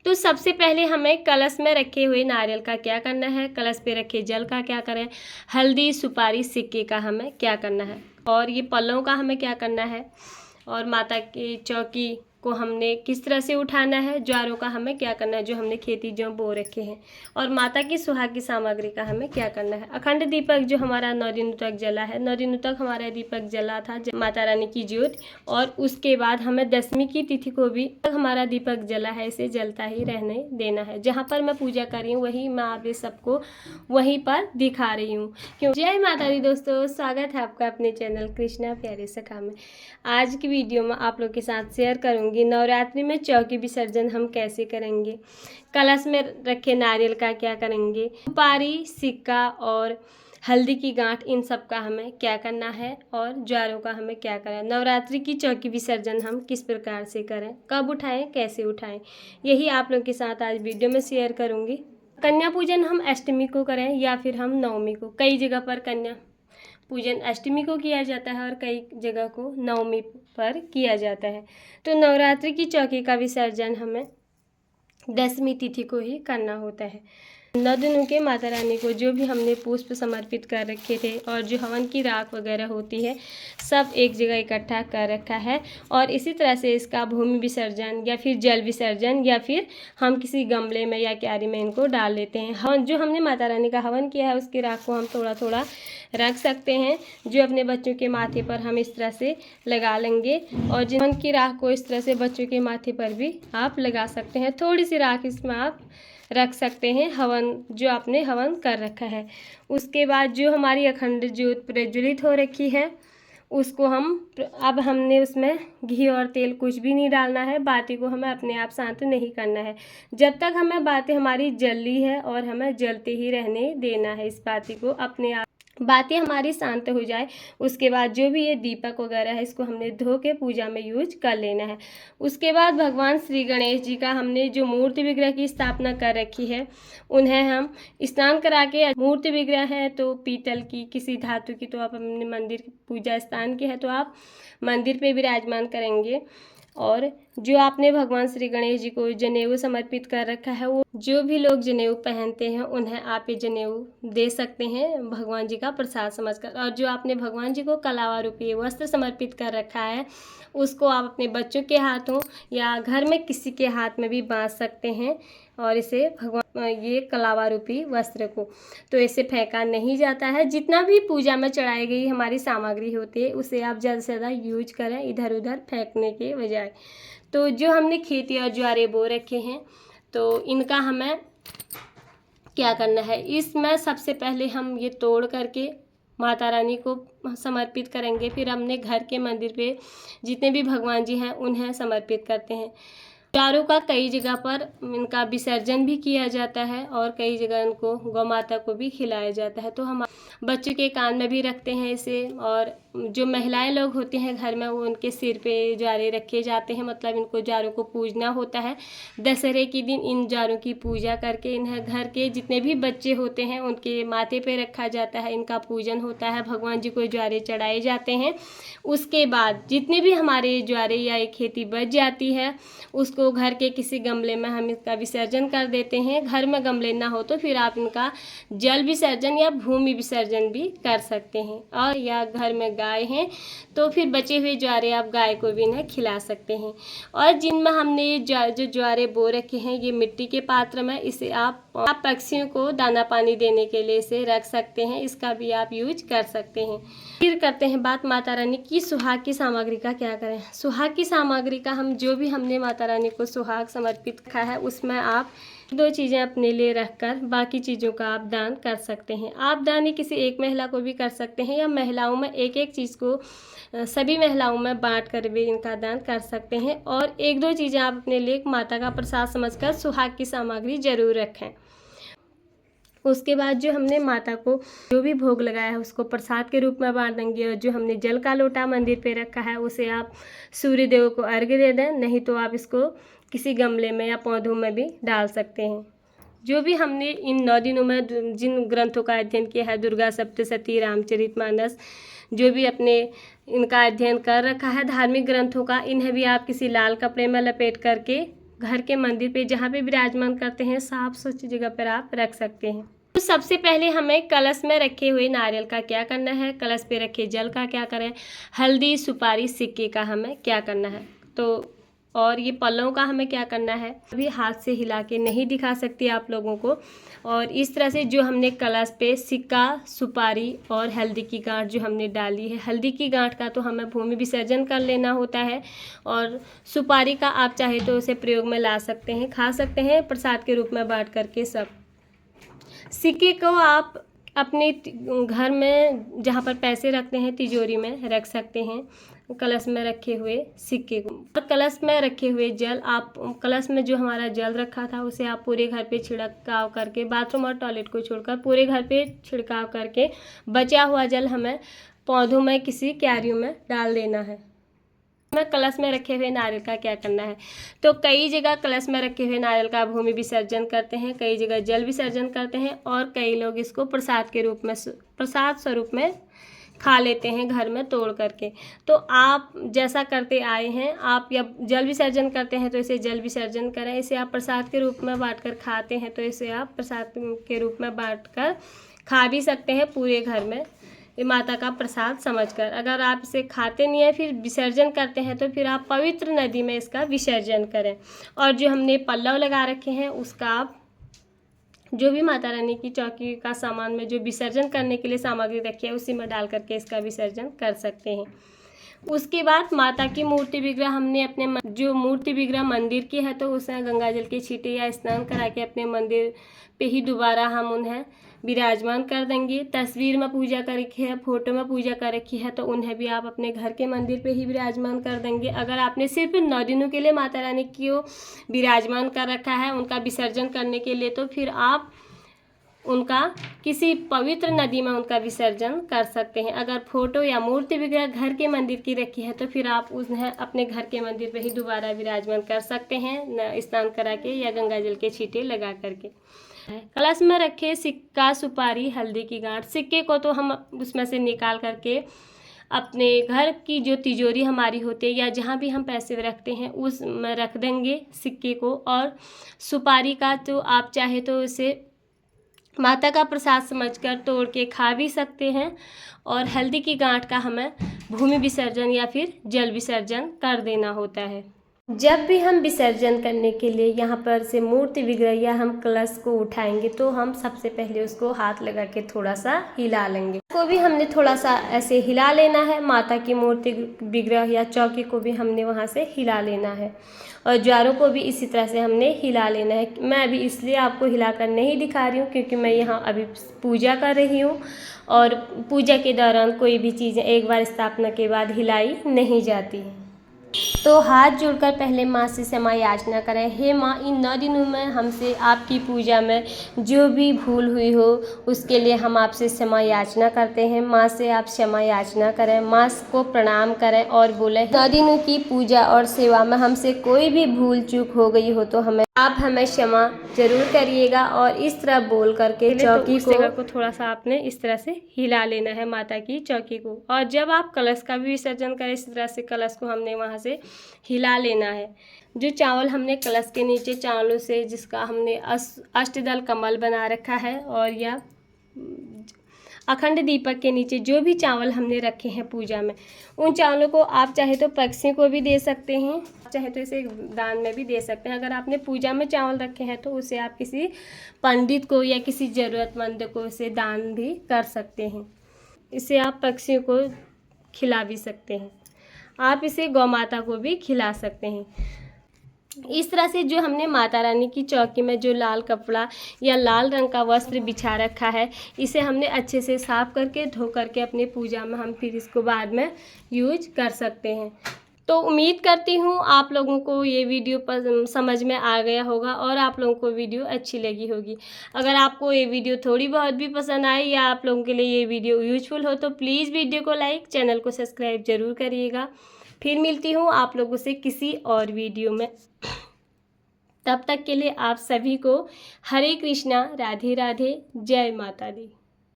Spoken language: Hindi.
तो सबसे पहले हमें कलश में रखे हुए नारियल का क्या करना है, कलश पे रखे जल का क्या करें, हल्दी सुपारी सिक्के का हमें क्या करना है, और ये पल्लों का हमें क्या करना है, और माता की चौकी को हमने किस तरह से उठाना है, ज्वारों का हमें क्या करना है जो हमने खेती जो बो रखे हैं, और माता की सुहाग की सामग्री का हमें क्या करना है। अखंड दीपक जो हमारा 9 दिनों तक जला है, 9 दिनों तक हमारा दीपक जला था माता रानी की ज्योत, और उसके बाद हमें 10वीं की तिथि को भी हमारा दीपक जला है, इसे जलता ही रहने देना है। जहाँ पर मैं पूजा कर रही हूँ वही मैं आप सबको वहीं पर दिखा रही हूँ। क्यों। जय माता दी दोस्तों, स्वागत है आपका अपने चैनल कृष्णा प्यारे सखा में। आज की वीडियो में आप लोग के साथ शेयर करूंगी नवरात्रि में चौकी विसर्जन हम कैसे करेंगे, कलश में रखे नारियल का क्या करेंगे, सुपारी सिक्का और हल्दी की गांठ इन सब का हमें क्या करना है, और ज्वारों का हमें क्या करना है। नवरात्रि की चौकी विसर्जन हम किस प्रकार से करें, कब उठाएं, कैसे उठाएं, यही आप लोग के साथ आज वीडियो में शेयर करूंगी। कन्या पूजन हम अष्टमी को करें या फिर हम नवमी को, कई जगह पर कन्या पूजन अष्टमी को किया जाता है और कई जगह को नवमी पर किया जाता है। तो नवरात्रि की चौकी का विसर्जन हमें 10वीं तिथि को ही करना होता है। 9 दिनों के माता रानी को जो भी हमने पुष्प समर्पित कर रखे थे और जो हवन की राख वगैरह होती है सब एक जगह इकट्ठा कर रखा है, और इसी तरह से इसका भूमि विसर्जन या फिर जल विसर्जन या फिर हम किसी गमले में या क्यारी में इनको डाल लेते हैं। हवन जो हमने माता रानी का हवन किया है उसकी राख को हम थोड़ा थोड़ा रख सकते हैं, जो अपने बच्चों के माथे पर हम इस तरह से लगा लेंगे, और जिन हवन की राख को इस तरह से बच्चों के माथे पर भी आप लगा सकते हैं। थोड़ी सी राख इसमें आप रख सकते हैं हवन जो आपने हवन कर रखा है। उसके बाद जो हमारी अखंड ज्योत प्रज्वलित हो रखी है उसको अब हमने उसमें घी और तेल कुछ भी नहीं डालना है। बाती को हमें अपने आप शांत नहीं करना है, जब तक हमें बातें हमारी जल रही है और हमें जलते ही रहने देना है। इस बाती को अपने आप बातें हमारी शांत हो जाए उसके बाद जो भी ये दीपक वगैरह है इसको हमने धो के पूजा में यूज कर लेना है। उसके बाद भगवान श्री गणेश जी का हमने जो मूर्ति विग्रह की स्थापना कर रखी है उन्हें हम स्नान करा के, मूर्ति विग्रह है तो पीतल की किसी धातु की, तो आप अपने मंदिर पूजा स्थान की है तो आप मंदिर पे विराजमान करेंगे। और जो आपने भगवान श्री गणेश जी को जनेऊ समर्पित कर रखा है, वो जो भी लोग जनेऊ पहनते हैं उन्हें आप ये जनेऊ दे सकते हैं भगवान जी का प्रसाद समझकर। और जो आपने भगवान जी को कलावा रूपी वस्त्र समर्पित कर रखा है उसको आप अपने बच्चों के हाथों या घर में किसी के हाथ में भी बांध सकते हैं, और इसे भगवान ये कलावा रूपी वस्त्र को तो इसे फेंका नहीं जाता है। जितना भी पूजा में चढ़ाई गई हमारी सामग्री होती है उसे आप ज़्यादा से ज़्यादा यूज करें इधर उधर फेंकने के बजाय। तो जो हमने खेती और ज्वारे बो रखे हैं तो इनका हमें क्या करना है, इसमें सबसे पहले हम ये तोड़ करके माता रानी को समर्पित करेंगे, फिर हमने घर के मंदिर पे जितने भी भगवान जी हैं उन्हें समर्पित करते हैं। ज्वारों का कई जगह पर इनका विसर्जन भी किया जाता है और कई जगह इनको गौ माता को भी खिलाया जाता है। तो हम बच्चों के कान में भी रखते हैं इसे, और जो महिलाएं लोग होती हैं घर में वो उनके सिर पे ज्वारे रखे जाते हैं, मतलब इनको ज्वारों को पूजना होता है। दशहरे के दिन इन ज्वारों की पूजा करके इन्हें घर के जितने भी बच्चे होते हैं उनके माथे पे रखा जाता है, इनका पूजन होता है, भगवान जी को ज्वारे चढ़ाए जाते हैं। उसके बाद जितने भी हमारे ज्वारे या एक खेती बच जाती है उसको घर के किसी गमले में हम इसका विसर्जन कर देते हैं। घर में गमले ना हो तो फिर आप इनका जल विसर्जन या भूमि विसर्जन भी कर सकते हैं, और या घर में गाय हैं तो फिर बचे हुए ज्वारे आप गाय को भी इन्हें खिला सकते हैं। और जिनमें हमने जो ज्वारे बो रखे हैं ये मिट्टी के पात्र में, इसे आप पक्षियों को दाना पानी देने के लिए इसे रख सकते हैं, इसका भी आप यूज कर सकते हैं। फिर करते हैं बात माता रानी की सुहाग की सामग्री का क्या करें। सुहाग की सामग्री का हम जो भी हमने माता रानी को सुहाग समर्पित रखा है उसमें आप 2 चीज़ें अपने लिए रखकर बाकी चीज़ों का आप दान कर सकते हैं। आप दान किसी एक महिला को भी कर सकते हैं या महिलाओं में एक एक चीज़ को सभी महिलाओं में बांट कर भी इनका दान कर सकते हैं। और 1-2 चीज़ें आप अपने लिए माता का प्रसाद समझकर सुहाग की सामग्री जरूर रखें। उसके बाद जो हमने माता को जो भी भोग लगाया है उसको प्रसाद के रूप में बांट देंगे, और जो हमने जल का लोटा मंदिर पे रखा है उसे आप सूर्य देव को अर्घ्य दे दें, नहीं तो आप इसको किसी गमले में या पौधों में भी डाल सकते हैं। जो भी हमने इन 9 दिनों में जिन ग्रंथों का अध्ययन किया है, दुर्गा सप्तशती, रामचरितमानस, जो भी अपने इनका अध्ययन कर रखा है धार्मिक ग्रंथों का, इन्हें भी आप किसी लाल कपड़े में लपेट करके घर के मंदिर पे जहाँ पे विराजमान करते हैं साफ स्वच्छ जगह पर आप रख सकते हैं। तो सबसे पहले हमें कलश में रखे हुए नारियल का क्या करना है, कलश पे रखे जल का क्या करें, हल्दी सुपारी सिक्के का हमें क्या करना है। तो और ये पल्लों का हमें क्या करना है, अभी हाथ से हिला के नहीं दिखा सकती आप लोगों को। और इस तरह से जो हमने कलश पे सिक्का सुपारी और हल्दी की गांठ जो हमने डाली है, हल्दी की गांठ का तो हमें भूमि विसर्जन कर लेना होता है, और सुपारी का आप चाहे तो उसे प्रयोग में ला सकते हैं, खा सकते हैं प्रसाद के रूप में बांट करके सब। सिक्के को आप अपने घर में जहाँ पर पैसे रखते हैं तिजोरी में रख सकते हैं, कलश में रखे हुए सिक्के को। और कलश में रखे हुए जल, आप कलश में जो हमारा जल रखा था उसे आप पूरे घर पे छिड़काव करके, बाथरूम और टॉयलेट को छोड़कर पूरे घर पे छिड़काव करके बचा हुआ जल हमें पौधों में किसी क्यारियों में डाल देना है। में कलश में रखे हुए नारियल का क्या करना है, तो कई जगह कलश में रखे हुए नारियल का भूमि विसर्जन करते हैं, कई जगह जल विसर्जन करते हैं, और कई लोग इसको प्रसाद के रूप में, प्रसाद स्वरूप में खा लेते हैं घर में तोड़ करके। तो आप जैसा करते आए हैं, आप या जल विसर्जन करते हैं तो इसे जल विसर्जन करें, इसे आप प्रसाद के रूप में बांट कर खाते हैं तो इसे आप प्रसाद के रूप में बांट कर खा भी सकते हैं पूरे घर में, ये माता का प्रसाद समझकर। अगर आप इसे खाते नहीं हैं फिर विसर्जन करते हैं तो फिर आप पवित्र नदी में इसका विसर्जन करें। और जो हमने पल्लव लगा रखे हैं उसका आप जो भी माता रानी की चौकी का सामान में जो विसर्जन करने के लिए सामग्री रखी है उसी में डाल करके इसका विसर्जन कर सकते हैं। उसके बाद माता की मूर्ति विग्रह हमने अपने जो मूर्ति विग्रह मंदिर की है तो उसे गंगा जल के छींटे या स्नान करा के अपने मंदिर पे ही दोबारा हम उन्हें विराजमान कर देंगे। तस्वीर में पूजा कर रखी है, फोटो में पूजा कर रखी है तो उन्हें भी आप अपने घर के मंदिर पे ही विराजमान कर देंगे। अगर आपने सिर्फ 9 दिनों के लिए माता रानी को विराजमान कर रखा है उनका विसर्जन करने के लिए, तो फिर आप उनका किसी पवित्र नदी में उनका विसर्जन कर सकते हैं। अगर फोटो या मूर्ति विग्रह घर के मंदिर की रखी है तो फिर आप उन्हें अपने घर के मंदिर पे ही दोबारा विराजमान कर सकते हैं, स्नान करा के या गंगा जल के छींटे लगा करके। कलश में रखे सिक्का सुपारी हल्दी की गांठ, सिक्के को तो हम उसमें से निकाल करके अपने घर की जो तिजोरी हमारी होती है या जहाँ भी हम पैसे रखते हैं उसमें रख देंगे सिक्के को। और सुपारी का तो आप चाहे तो उसे माता का प्रसाद समझकर तोड़ के खा भी सकते हैं, और हल्दी की गांठ का हमें भूमि विसर्जन या फिर जल विसर्जन कर देना होता है। जब भी हम विसर्जन करने के लिए यहाँ पर से मूर्ति विग्रह या हम कलश को उठाएंगे तो हम सबसे पहले उसको हाथ लगा के थोड़ा सा हिला लेंगे, को भी हमने थोड़ा सा ऐसे हिला लेना है। माता की मूर्ति विग्रह या चौकी को भी हमने वहाँ से हिला लेना है, और ज्वारों को भी इसी तरह से हमने हिला लेना है। मैं अभी इसलिए आपको हिला कर नहीं दिखा रही हूँ क्योंकि मैं यहाँ अभी पूजा कर रही हूँ, और पूजा के दौरान कोई भी चीज़ें एक बार स्थापना के बाद हिलाई नहीं जाती है। तो हाथ जोड़कर पहले माँ से क्षमा याचना करें। हे माँ, इन 9 दिनों में हमसे आपकी पूजा में जो भी भूल हुई हो उसके लिए हम आपसे क्षमा याचना करते हैं। माँ से आप क्षमा याचना करें, माँ को प्रणाम करें और बोलें 9 दिनों की पूजा और सेवा में हमसे कोई भी भूल चूक हो गई हो तो आप हमें क्षमा जरूर करिएगा। और इस तरह बोल करके चौकी को थोड़ा सा आपने इस तरह से हिला लेना है माता की चौकी को। और जब आप कलश का भी विसर्जन करें इस तरह से कलश को हमने वहाँ से हिला लेना है। जो चावल हमने कलश के नीचे चावलों से जिसका हमने अष्टदल कमल बना रखा है, और या अखंड दीपक के नीचे जो भी चावल हमने रखे हैं पूजा में, उन चावलों को आप चाहे तो पक्षियों को भी दे सकते हैं, चाहे तो इसे दान में भी दे सकते हैं। अगर आपने पूजा में चावल रखे हैं तो उसे आप किसी पंडित को या किसी ज़रूरतमंद को उसे दान भी कर सकते हैं। इसे आप पक्षियों को खिला भी सकते हैं, आप इसे गौ माता को भी खिला सकते हैं। इस तरह से जो हमने माता रानी की चौकी में जो लाल कपड़ा या लाल रंग का वस्त्र बिछा रखा है, इसे हमने अच्छे से साफ करके धो करके अपनी पूजा में हम फिर इसको बाद में यूज कर सकते हैं। तो उम्मीद करती हूँ आप लोगों को ये वीडियो समझ में आ गया होगा और आप लोगों को वीडियो अच्छी लगी होगी। अगर आपको ये वीडियो थोड़ी बहुत भी पसंद आई या आप लोगों के लिए ये वीडियो यूजफुल हो तो प्लीज़ वीडियो को लाइक, चैनल को सब्सक्राइब ज़रूर करिएगा। फिर मिलती हूँ आप लोगों से किसी और वीडियो में। तब तक के लिए आप सभी को हरे कृष्णा, राधे राधे, जय माता दी।